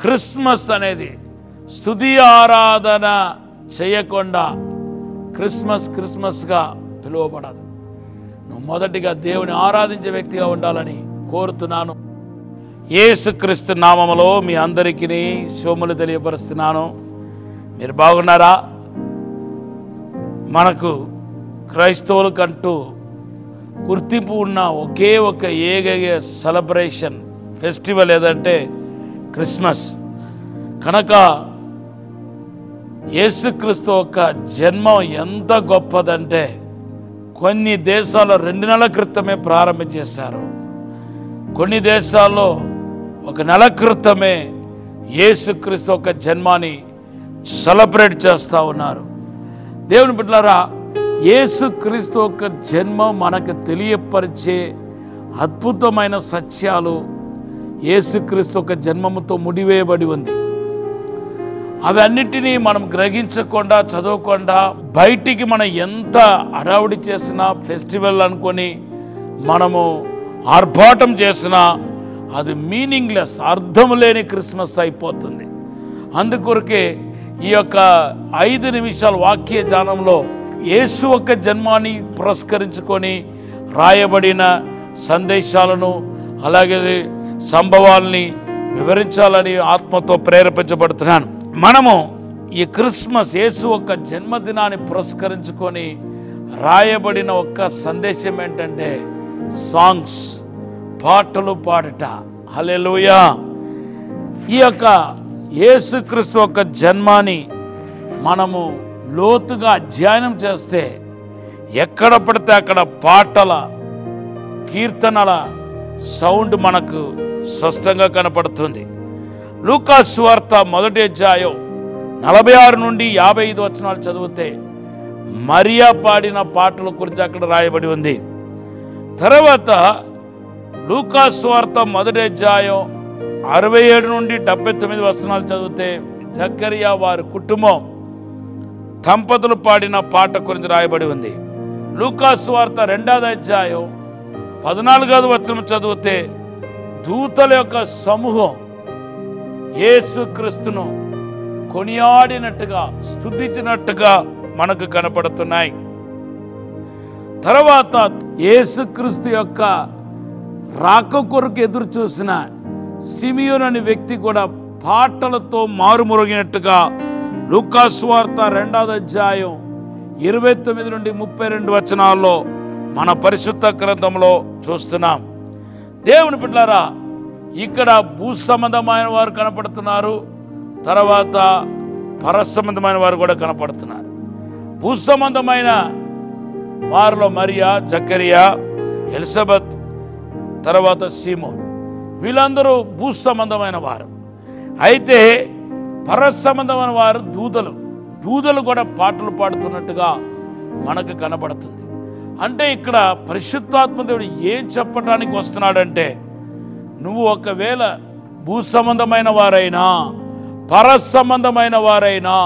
Christmas అనేది స్తుతి ఆరాధన చేయకుండా క్రిస్మస్గా పిలువబడదు. నువ్వు మొదటిగా దేవుని ఆరాధించే వ్యక్తిగా ఉండాలని కోరుతున్నాను. యేసుక్రీస్తు నామములో మీ అందరికీ శుభములు తెలియపరుస్తున్నాను. మీరు బాగున్నారా? మనకు క్రైస్తవులకంటూ గుర్తింపు ఉన్న ఒకే ఒక ఏకైక సెలబ్రేషన్ ఫెస్టివల్ ఏదంటే క్రిస్మస్. కనుక యేసుక్రీస్తు యొక్క జన్మం ఎంత గొప్పదంటే కొన్ని దేశాల్లో 2 నెలల క్రితమే ప్రారంభించేశారు. కొన్ని దేశాల్లో 1 నెల క్రితమే యేసుక్రీస్తు యొక్క జన్మాన్ని సెలబ్రేట్ చేస్తూ ఉన్నారు. దేవుని బిడ్డలారా, యేసుక్రీస్తు యొక్క జన్మం మనకు తెలియపరిచే అద్భుతమైన సత్యాలు యేసుక్రీస్తు యొక్క జన్మముతో ముడివేయబడి ఉంది. అవన్నిటినీ మనం గ్రహించకుండా చదవకుండా బయటికి మనం ఎంత హడావుడి చేసినా ఫెస్టివల్ అనుకొని మనము ఆర్భాటం చేసినా అది మీనింగ్లెస్, అర్థం లేని క్రిస్మస్ అయిపోతుంది. అందుకొరకే ఈ యొక్క 5 నిమిషాల వాక్య ధ్యానంలో యేసు యొక్క జన్మాన్ని పురస్కరించుకొని రాయబడిన సందేశాలను అలాగే సంభవాల్ని వివరించాలని ఆత్మతో ప్రేరేపించబడుతున్నాను. మనము ఈ క్రిస్మస్ యేసు యొక్క జన్మదినాన్ని పురస్కరించుకొని రాయబడిన ఒక్క సందేశం ఏంటంటే సాంగ్స్, పాటలు పాడుట. హల్లెలూయా. ఈ యొక్క యేసుక్రీస్తు యొక్క జన్మాన్ని మనము లోతుగా అధ్యయనం చేస్తే ఎక్కడ పడితే అక్కడ పాటల, కీర్తనల సౌండ్ మనకు స్పష్టంగా కనపడుతుంది. లూకా సువార్త 1వ అధ్యాయం 46 నుండి 55 వచనాలు చదివితే మరియా పాడిన పాటల గురించి అక్కడ రాయబడి ఉంది. తర్వాత లూకా సువార్త 1వ అధ్యాయం 67 నుండి 79 వచనాలు చదివితే జకరియా వారి కుటుంబం దంపతులు పాడిన పాట గురించి రాయబడి ఉంది. లూకా సువార్త 2వ అధ్యాయం 14వ వచనం చదివితే దూతల యొక్క సమూహం యేసుక్రీస్తును కొనియాడినట్టుగా స్తుతించినట్టుగా మనకు కనపడుతున్నాయి. తర్వాత యేసుక్రీస్తు యొక్క రాక కొరకు ఎదురు చూసిన సిమియోను అనే వ్యక్తి కూడా పాటలతో మారుమొరిగినట్టుగా లూకా సువార్త 2వ అధ్యాయం 29 నుండి 32 వచనాల్లో మన పరిశుద్ధ గ్రంథంలో చూస్తున్నాం. దేవుని బిడ్డలారా, ఇక్కడ భూ సంబంధమైన వారు కనపడుతున్నారు, తర్వాత పరసంబంధమైన వారు కూడా కనపడుతున్నారు. భూ సంబంధమైన వారిలో మరియా, జకరియా, ఎలిజబెత్, తర్వాత సీమోన్, వీళ్ళందరూ భూ సంబంధమైన వారు. అయితే పరసంబంధమైన వారు దూతలు కూడా పాటలు పాడుతున్నట్టుగా మనకు కనబడుతుంది. అంటే ఇక్కడ పరిశుద్ధాత్మ దేవుడు ఏం చెప్పడానికి వస్తున్నాడంటే, నువ్వు ఒకవేళ భూ సంబంధమైన వారైనా పరసంబంధమైన వారైనా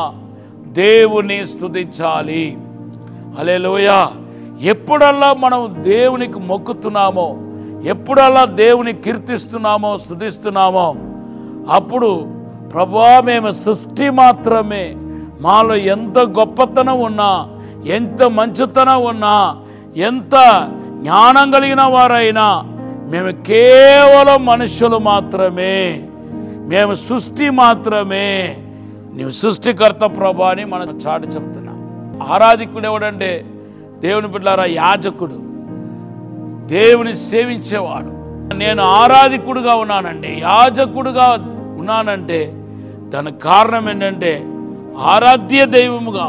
దేవుని స్తుతించాలి. హల్లెలూయా. ఎప్పుడల్లా మనం దేవునికి మొక్కుతున్నామో, ఎప్పుడల్లా దేవుని కీర్తిస్తున్నామో, స్తుతిస్తున్నామో, అప్పుడు ప్రభువా, మేము సృష్టి మాత్రమే, మాలో ఎంత గొప్పతనం ఉన్నా, ఎంత మంచితనం ఉన్నా, ఎంత జ్ఞానం కలిగిన వారైనా, మేము కేవలం మనుషులు మాత్రమే, మేము సృష్టి మాత్రమే, నీవు సృష్టికర్త ప్రభా అని మనం చాటి చెప్తున్నా. ఆరాధికుడు ఎవడంటే దేవుని బిడ్డలారా, యాజకుడు, దేవుని సేవించేవాడు. నేను ఆరాధికుడుగా ఉన్నానండి, యాజకుడుగా ఉన్నానంటే దానికి కారణం ఏంటంటే ఆరాధ్య దైవముగా,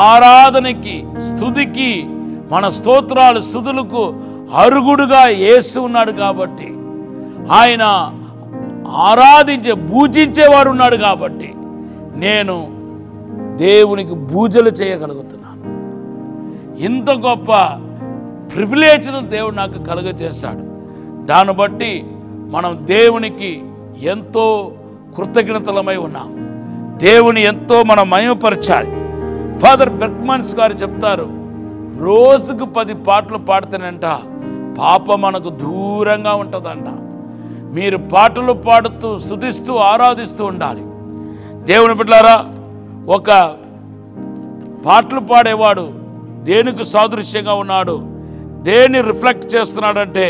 ఆరాధనకి, స్తుతికి, మన స్తోత్రాలు స్తుతులకు అరుగుడుగా యేసు ఉన్నాడు కాబట్టి, ఆయన పూజించేవారు ఉన్నాడు కాబట్టి నేను దేవునికి పూజలు చేయగలుగుతున్నాను. ఇంత గొప్ప ప్రివిలేజ్ను దేవుడు నాకు కలుగజేశాడు. దాన్ని బట్టి మనం దేవునికి ఎంతో కృతజ్ఞతలమై ఉన్నాం. దేవుని ఎంతో మనం మహిమపరచాలి. ఫాదర్ బెర్క్మన్స్ గారు చెప్తారు, రోజుకు 10 పాటలు పాడితేనంట పాపం మనకు దూరంగా ఉంటుందంట. మీరు పాటలు పాడుతూ స్తుతిస్తూ ఆరాధిస్తూ ఉండాలి. దేవుని బిడ్డలారా, ఒక పాటలు పాడేవాడు దేనికి సాదృశ్యంగా ఉన్నాడు, దేన్ని రిఫ్లెక్ట్ చేస్తున్నాడంటే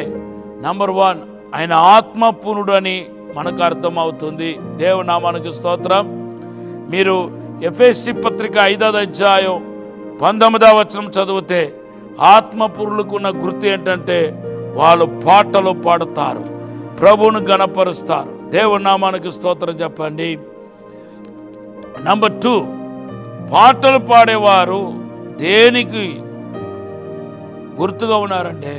నంబర్ 1 ఆయన ఆత్మపూర్ణుడు అని మనకు అర్థమవుతుంది. దేవుని నామానికి స్తోత్రం. మీరు ఎఫెసీ పత్రిక 5వ అధ్యాయం 19వ వచనం చదివితే ఆత్మపూర్ణులకు ఉన్న గుర్తు ఏంటంటే వాళ్ళు పాటలు పాడుతారు, ప్రభువును గణపరుస్తారు. దేవుని నామానికి స్తోత్రం చెప్పండి. నంబర్ 2, పాటలు పాడేవారు దేనికి గుర్తుగా ఉన్నారంటే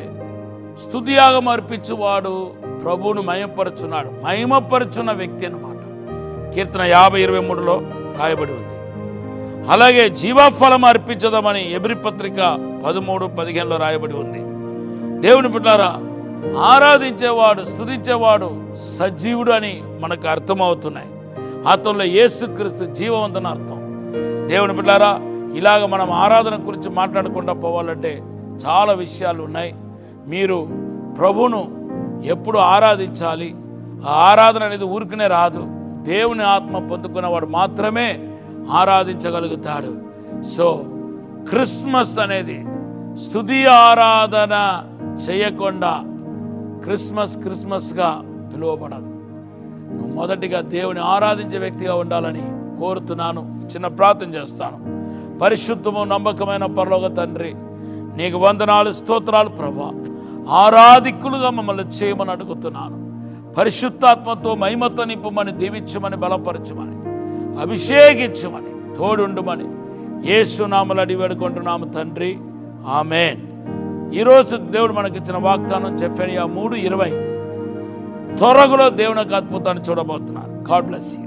స్తుతియాగం అర్పించువాడు ప్రభువును మహిమపరుచున్నాడు, మహిమపరుచున్న వ్యక్తి అన్నమాట. కీర్తన 50:23లో రాయబడి ఉంది. అలాగే జీవఫలం అర్పించదామని ఎబ్రీ పత్రిక 13:15లో రాయబడి ఉంది. దేవుని బిడ్డలారా, ఆరాధించేవాడు స్తుతించేవాడు సజీవుడు అని మనకు అర్థమవుతున్నాయి. అతనిలో యేసుక్రీస్తు జీవవంతుని అర్థం. దేవుని బిడ్డలారా, ఇలాగ మనం ఆరాధన గురించి మాట్లాడకుండా పోవాలంటే చాలా విషయాలు ఉన్నాయి. మీరు ప్రభువును ఎప్పుడు ఆరాధించాలి. ఆ ఆరాధన అనేది ఊరికనే రాదు. దేవుని ఆత్మ పొందుకున్నవాడు మాత్రమే ఆరాధించగలుగుతాడు. సో క్రిస్మస్ అనేది స్తుతి ఆరాధన చేయకుండా క్రిస్మస్గా పిలువబడదు. నువ్వు మొదటిగా దేవుని ఆరాధించే వ్యక్తిగా ఉండాలని కోరుతున్నాను. చిన్న ప్రార్థన చేస్తాను. పరిశుద్ధము నమ్మకమైన పరలోక తండ్రి, నీకు వందనాలు, స్తోత్రాలు ప్రభా. ఆరాధికులుగా మమ్మల్ని చేయమని అడుగుతున్నాను. పరిశుద్ధాత్మతో మహిమతో నింపమని, దీవించమని, బలపరచమని, అభిషేకించమని, తోడుండుమని యేసు నామములో అడిగి వేడుకుంటున్నాము తండ్రి, ఆమేన్. ఈరోజు దేవుడు మనకిచ్చిన వాగ్దానం జెఫెనియా 3:20. త్వరలో దేవునికి అద్భుతాన్ని చూడబోతున్నారు. God bless you.